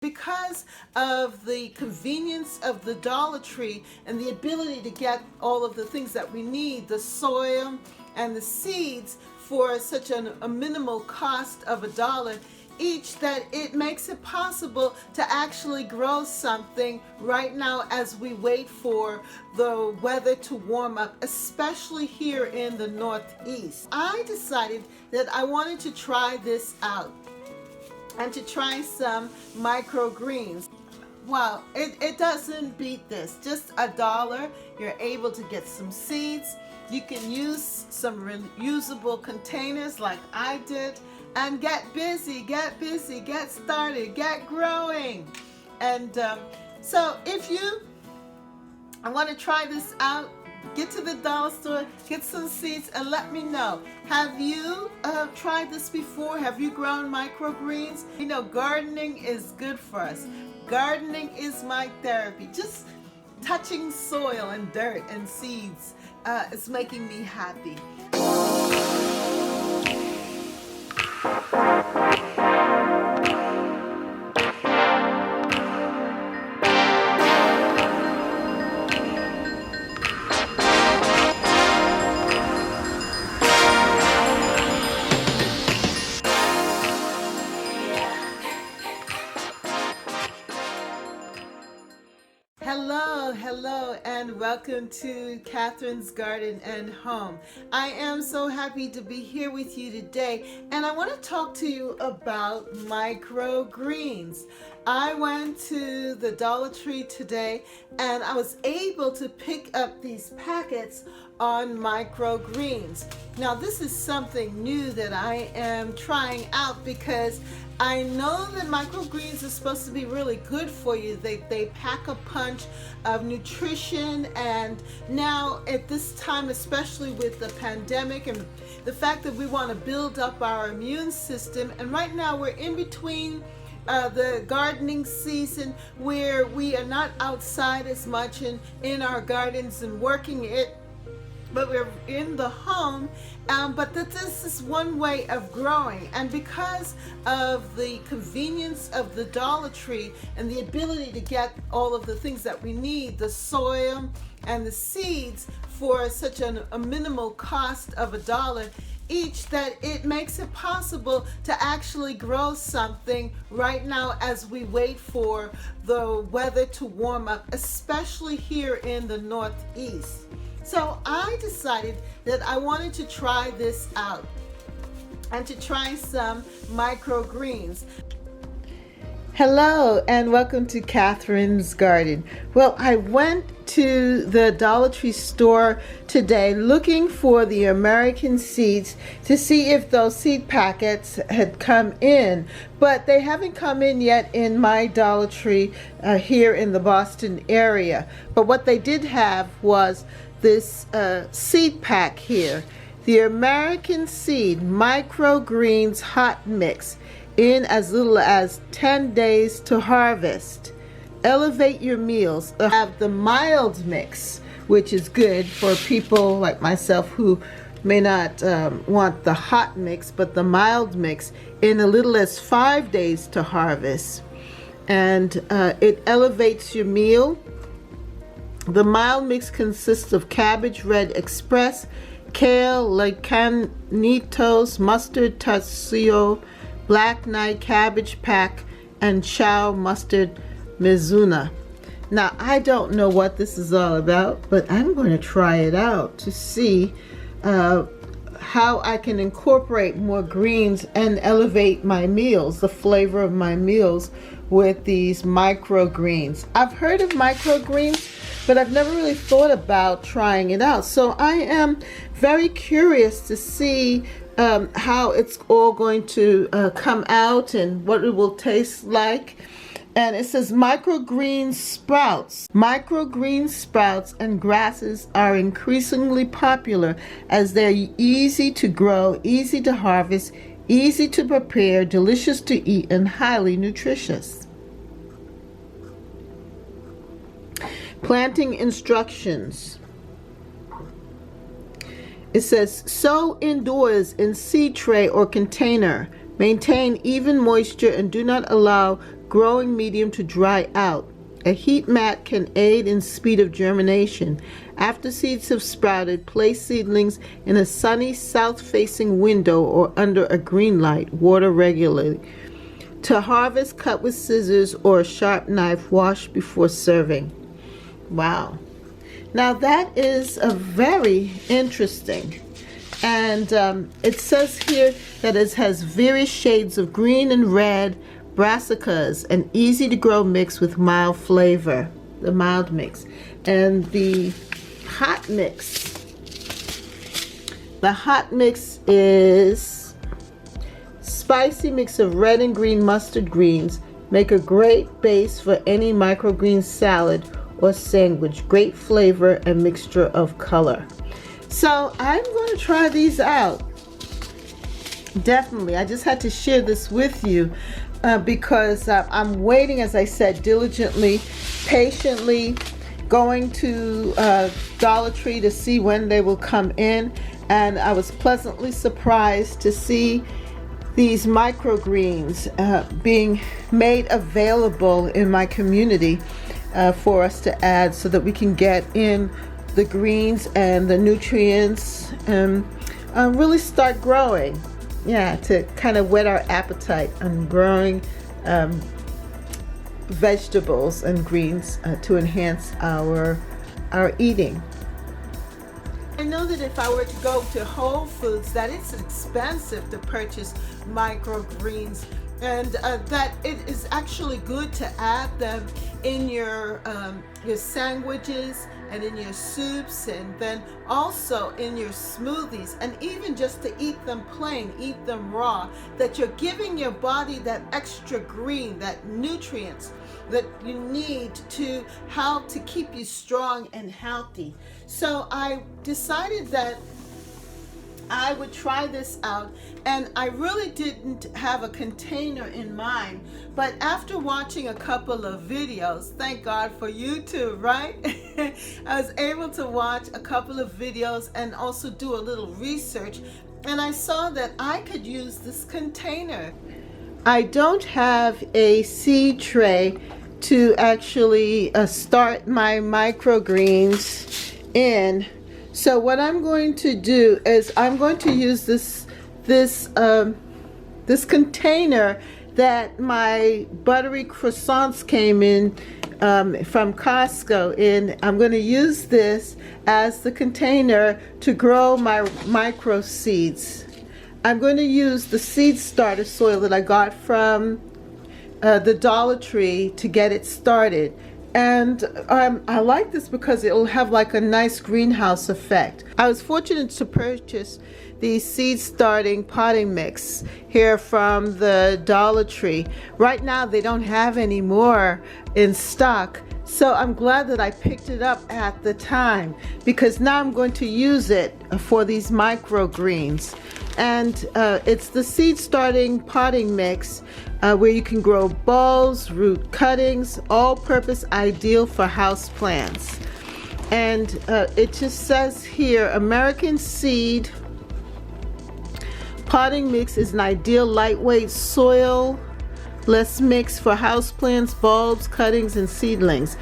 Because of the convenience of the Dollar Tree and the ability to get all of the things that we need, the soil and the seeds, for such a minimal cost of $1 each, that it makes it possible to actually grow something right now as we wait for the weather to warm up, especially here in the Northeast. I decided that I wanted to try this out and to try some microgreens. Well, it doesn't beat this. Just $1, you're able to get some seeds. You can use some reusable containers like I did, and get busy, get started, get growing. And so if you want to try this out, get to the dollar store, get some seeds, and let me know. Have you tried this before? Have you grown microgreens? You know, gardening is good for us. Gardening is my therapy. Just touching soil and dirt and seeds is making me happy. Hello, and welcome to Catherine's Garden and Home. I am so happy to be here with you today, and I want to talk to you about microgreens. I went to the Dollar Tree today, and I was able to pick up these packets on microgreens. Now, this is something new that I am trying out because I know that microgreens are supposed to be really good for you. They pack a punch of nutrition, and now at this time, especially with the pandemic and the fact that we want to build up our immune system, and right now we're in between the gardening season where we are not outside as much in our gardens and working it, but we're in the home, but this is one way of growing. And because of the convenience of the Dollar Tree and the ability to get all of the things that we need, the soil and the seeds, for such a minimal cost of $1 each, that it makes it possible to actually grow something right now as we wait for the weather to warm up, especially here in the Northeast. So I decided that I wanted to try this out and to try some microgreens. Hello, and welcome to Catherine's Garden. Well, I went to the Dollar Tree store today looking for the American seeds to see if those seed packets had come in, but they haven't come in yet in my Dollar Tree here in the Boston area. But what they did have was this seed pack here, the American Seed Microgreens Hot Mix, in as little as 10 days to harvest. Elevate your meals. I have the mild mix, which is good for people like myself who may not want the hot mix, but the mild mix, in as little as 5 days to harvest. And it elevates your meal. The mild mix consists of cabbage red express, kale, lecanitos, mustard tassio, black knight cabbage pack, and chow mustard mizuna. Now, I don't know what this is all about, but I'm going to try it out to see how I can incorporate more greens and elevate my meals, the flavor of my meals, with these microgreens. I've heard of microgreens, but I've never really thought about trying it out. So I am very curious to see how it's all going to come out and what it will taste like. And it says microgreen sprouts. Microgreen sprouts and grasses are increasingly popular as they're easy to grow, easy to harvest, easy to prepare, delicious to eat, and highly nutritious. Planting instructions. It says, sow indoors in seed tray or container. Maintain even moisture and do not allow growing medium to dry out. A heat mat can aid in speed of germination. After seeds have sprouted, place seedlings in a sunny south-facing window or under a green light. Water regularly. To harvest, cut with scissors or a sharp knife. Wash before serving. Wow. Now that is a very interesting. And it says here that it has various shades of green and red, brassicas, an easy to grow mix with mild flavor, the mild mix. And the hot mix is spicy mix of red and green mustard greens. Make a great base for any microgreen salad or sandwich. Great flavor and mixture of color. So I'm going to try these out. Definitely. I just had to share this with you because I'm waiting, as I said, diligently, patiently, going to Dollar Tree to see when they will come in. And I was pleasantly surprised to see these microgreens being made available in my community for us to add so that we can get in the greens and the nutrients and really start growing. Yeah, to kind of whet our appetite on growing vegetables and greens to enhance our eating. I know that if I were to go to Whole Foods, that it's expensive to purchase microgreens, and that it is actually good to add them in your sandwiches and in your soups, and then also in your smoothies, and even just to eat them plain, eat them raw, that you're giving your body that extra green, that nutrients that you need to help to keep you strong and healthy. So I decided that I would try this out, and I really didn't have a container in mind, but after watching a couple of videos, thank God for YouTube, right? I was able to watch a couple of videos and also do a little research, and I saw that I could use this container. I don't have a seed tray to actually start my microgreens in. So what I'm going to do is I'm going to use this container that my buttery croissants came in from Costco in. I'm going to use this as the container to grow my micro seeds. I'm going to use the seed starter soil that I got from the Dollar Tree to get it started. And I like this because it'll have like a nice greenhouse effect. I was fortunate to purchase the seed starting potting mix here from the Dollar Tree. Right now they don't have any more in stock, so I'm glad that I picked it up at the time, because now I'm going to use it for these microgreens. And it's the seed starting potting mix where you can grow bulbs, root cuttings, all-purpose, ideal for house plants. And it just says here, American Seed potting mix is an ideal lightweight soil-less mix for house plants, bulbs, cuttings, and seedlings.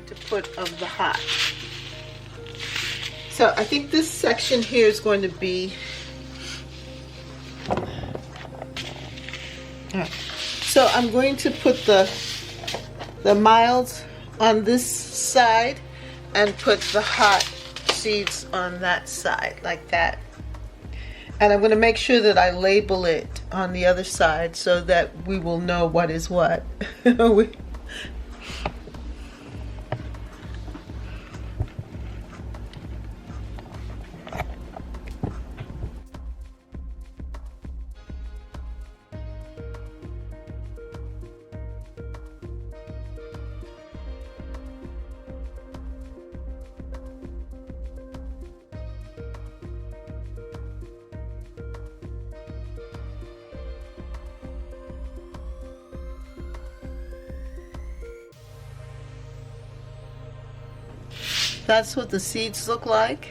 to put of the hot. So I think this section here is going to be, all right. So I'm going to put the milds on this side and put the hot seeds on that side, like that. And I'm going to make sure that I label it on the other side so that we will know what is what. That's what the seeds look like.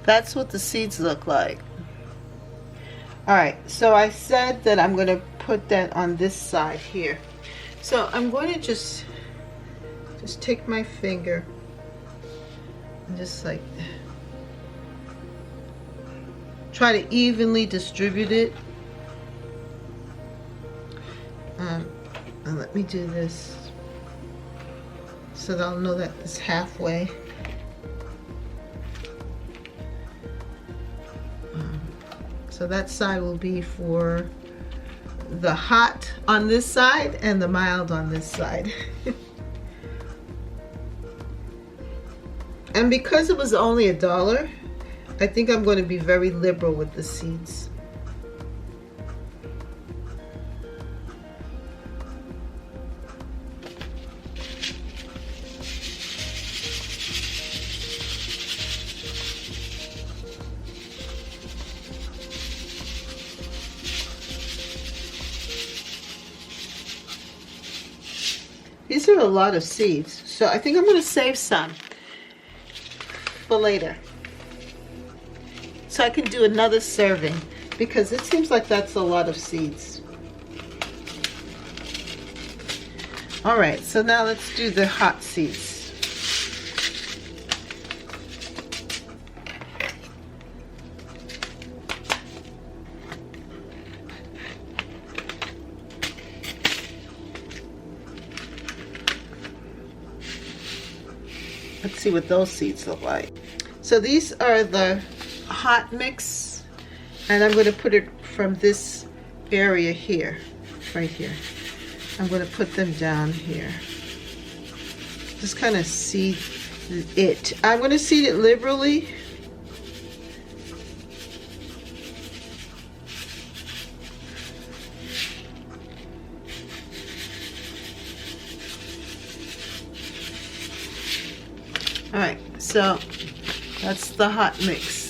That's what the seeds look like. All right, so I said that I'm going to put that on this side here. So I'm going to just take my finger and just like try to evenly distribute it. And let me do this so that I'll know that it's halfway. So that side will be for the hot on this side and the mild on this side. And because it was only $1, I think I'm going to be very liberal with the seeds. These are a lot of seeds, so I think I'm going to save some for later, so I can do another serving, because it seems like that's a lot of seeds. All right, so now let's do the hot seeds. Let's see what those seeds look like. So these are the hot mix, and I'm going to put it from this area here, right here. I'm going to put them down here. Just kind of seed it. I'm going to seed it liberally. All right, so that's the hot mix.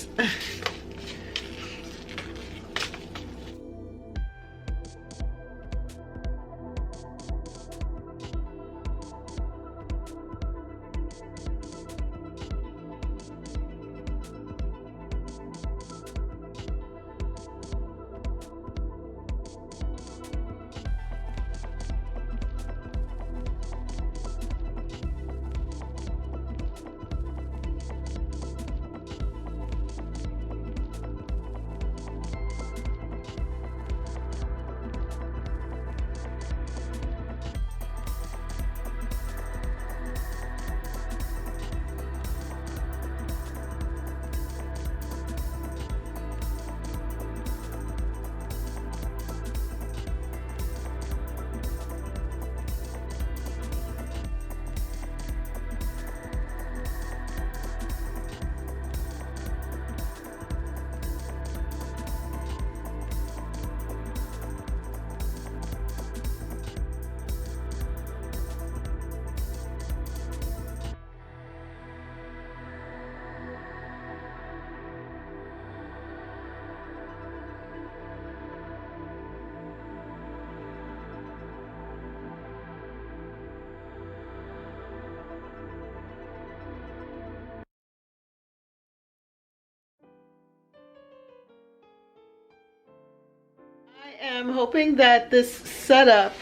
am hoping that this setup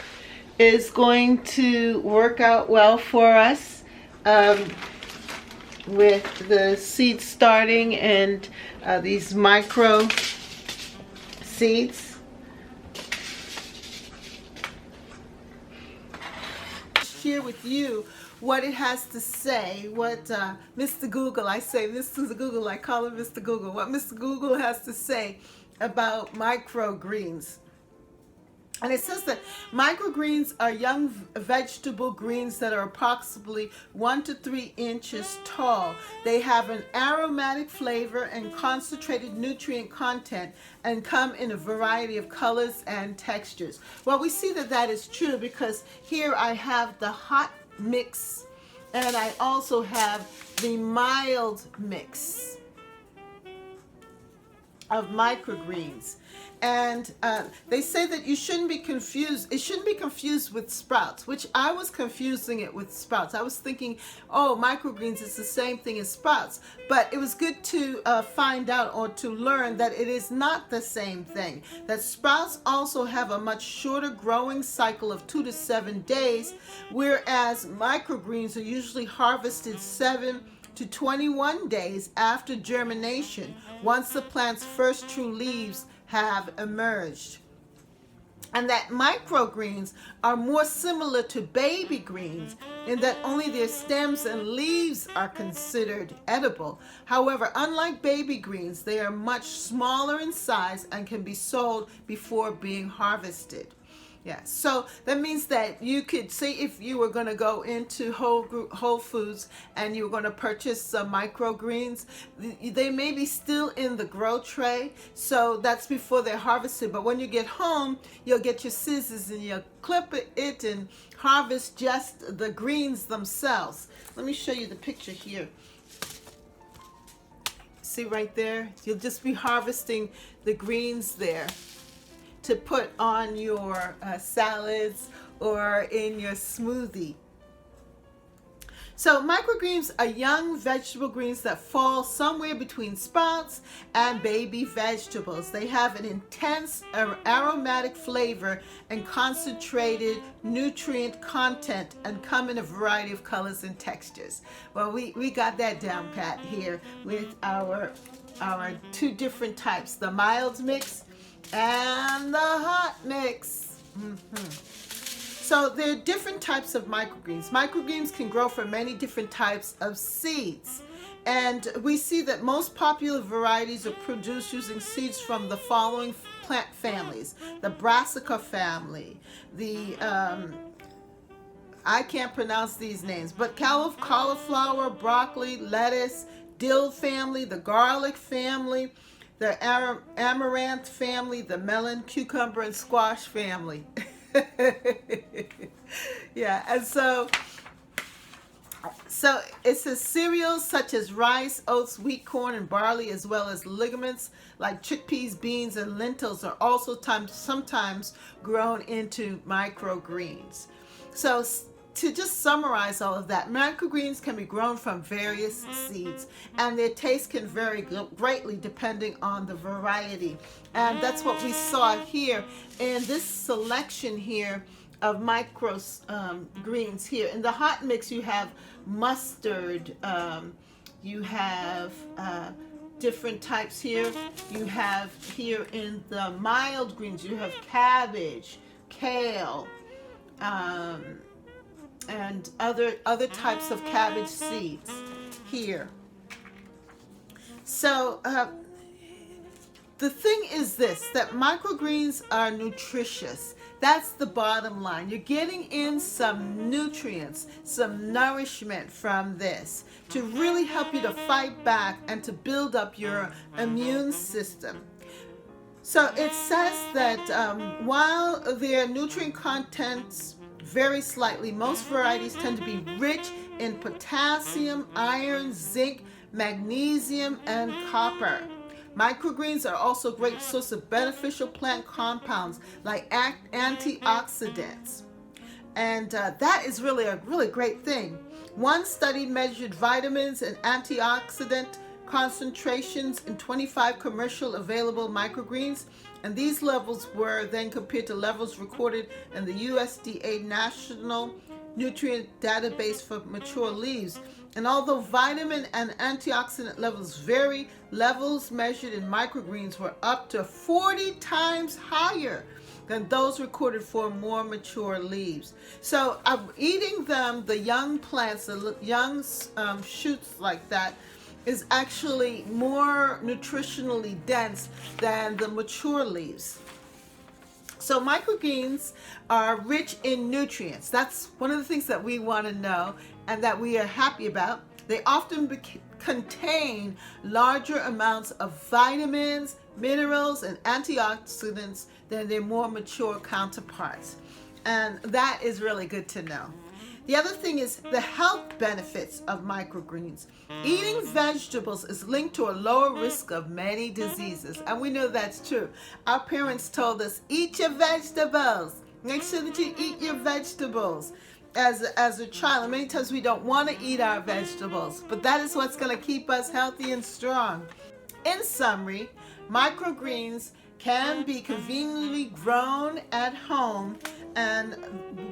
is going to work out well for us, with the seeds starting and these micro seeds. Share with you what it has to say, what Mr. Google, I say Mr. Google, I call him Mr. Google, what Mr. Google has to say about microgreens. And it says that microgreens are young vegetable greens that are approximately 1 to 3 inches tall. They have an aromatic flavor and concentrated nutrient content and come in a variety of colors and textures. Well, we see that that is true because here I have the hot mix and I also have the mild mix of microgreens. And they say that you shouldn't be confused. It shouldn't be confused with sprouts, which I was confusing it with sprouts. I was thinking, oh, microgreens is the same thing as sprouts. But it was good to find out or to learn that it is not the same thing. That sprouts also have a much shorter growing cycle of 2 to 7 days, whereas microgreens are usually harvested 7 to 21 days after germination, once the plant's first true leaves have emerged. And that microgreens are more similar to baby greens in that only their stems and leaves are considered edible. However, unlike baby greens, they are much smaller in size and can be sold before being harvested. Yeah, so that means that you could say if you were going to go into Whole Foods and you were going to purchase some microgreens, they may be still in the grow tray, so that's before they're harvested. But when you get home, you'll get your scissors and you'll clip it and harvest just the greens themselves. Let me show you the picture here. See right there? You'll just be harvesting the greens there to put on your salads or in your smoothie. So microgreens are young vegetable greens that fall somewhere between sprouts and baby vegetables. They have an intense aromatic flavor and concentrated nutrient content and come in a variety of colors and textures. Well, we got that down pat here with our 2 different types, the mild mix and the hot mix. So there are different types of microgreens. Microgreens can grow from many different types of seeds. And we see that most popular varieties are produced using seeds from the following plant families. The brassica family, the, I can't pronounce these names, but cauliflower, broccoli, lettuce, dill family, the garlic family, the amaranth family, the melon, cucumber, and squash family. Yeah, and so it says cereals such as rice, oats, wheat, corn, and barley, as well as ligaments like chickpeas, beans, and lentils are also sometimes grown into microgreens. So to just summarize all of that, microgreens can be grown from various seeds, and their taste can vary greatly depending on the variety. And that's what we saw here in this selection here of microgreens here. In the hot mix, you have mustard, you have different types here. You have here in the mild greens, you have cabbage, kale, and other types of cabbage seeds here. So the thing is this, that microgreens are nutritious. That's the bottom line. You're getting in some nutrients, some nourishment from this to really help you to fight back and to build up your immune system. So it says that while their nutrient contents vary slightly, most varieties tend to be rich in potassium, iron, zinc, magnesium, and copper. Microgreens are also a great source of beneficial plant compounds like antioxidants. And that is really a great thing. One study measured vitamins and antioxidant concentrations in 25 commercial available microgreens And these levels were then compared to levels recorded in the USDA National Nutrient Database for mature leaves. And although vitamin and antioxidant levels vary, levels measured in microgreens were up to 40 times higher than those recorded for more mature leaves. So eating them, the young plants, the young shoots like that, is actually more nutritionally dense than the mature leaves. So microgreens are rich in nutrients. That's one of the things that we want to know and that we are happy about. They often contain larger amounts of vitamins, minerals, and antioxidants than their more mature counterparts. And that is really good to know. The other thing is the health benefits of microgreens. Eating vegetables is linked to a lower risk of many diseases, and we know that's true. Our parents told us, eat your vegetables. Make sure that you eat your vegetables as a child. And many times we don't want to eat our vegetables, but that is what's going to keep us healthy and strong. In summary, microgreens can be conveniently grown at home, and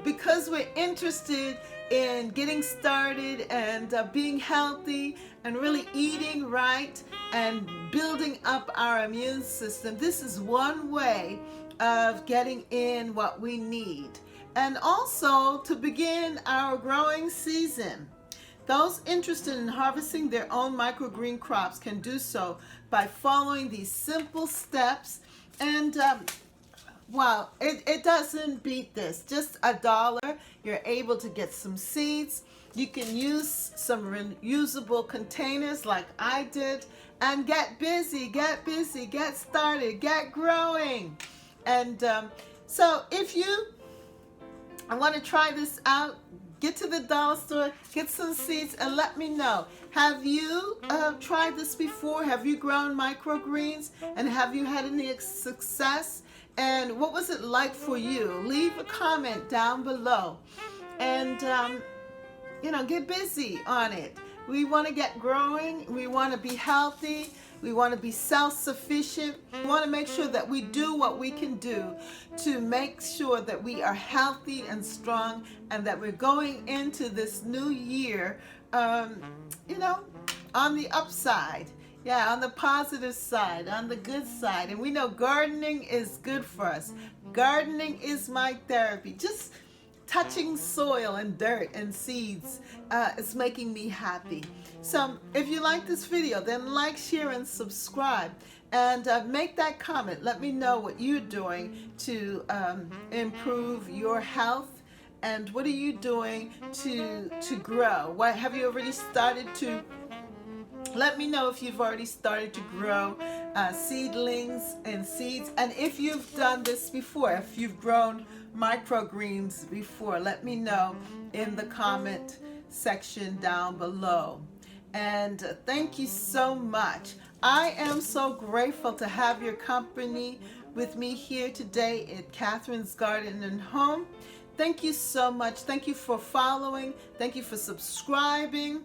because we're interested in getting started and being healthy and really eating right and building up our immune system, this is one way of getting in what we need. And also to begin our growing season. Those interested in harvesting their own microgreen crops can do so by following these simple steps. And wow, it doesn't beat this. Just $1, you're able to get some seeds. You can use some reusable containers like I did, and get busy, get started, get growing. And so if you want to try this out, get to the dollar store, get some seeds, and let me know. Have you tried this before? Have you grown microgreens? And have you had any success? And what was it like for you? Leave a comment down below. And, get busy on it. We want to get growing. We want to be healthy. We want to be self-sufficient. We want to make sure that we do what we can do to make sure that we are healthy and strong, and that we're going into this new year, on the upside. Yeah, on the positive side, on the good side. And we know gardening is good for us. Gardening is my therapy. Just touching soil and dirt and seeds is making me happy. So if you like this video, then like, share, and subscribe. And make that comment. Let me know what you're doing to improve your health. And what are you doing to grow? What have you already started to? Let me know if you've already started to grow seedlings and seeds. And if you've done this before, if you've grown microgreens before, let me know in the comment section down below. And thank you so much. I am so grateful to have your company with me here today at Catherine's Garden and Home. Thank you so much. Thank you for following. Thank you for subscribing.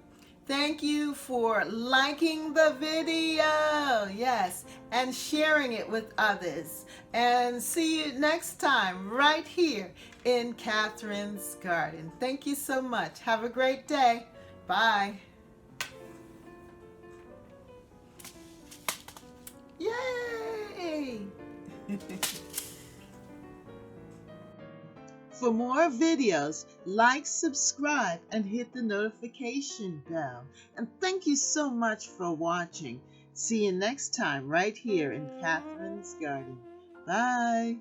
Thank you for liking the video, yes, and sharing it with others. And see you next time right here in Catherine's Garden. Thank you so much. Have a great day. Bye. Yay! For more videos, like, subscribe, and hit the notification bell. And thank you so much for watching. See you next time right here in Catherine's Garden. Bye.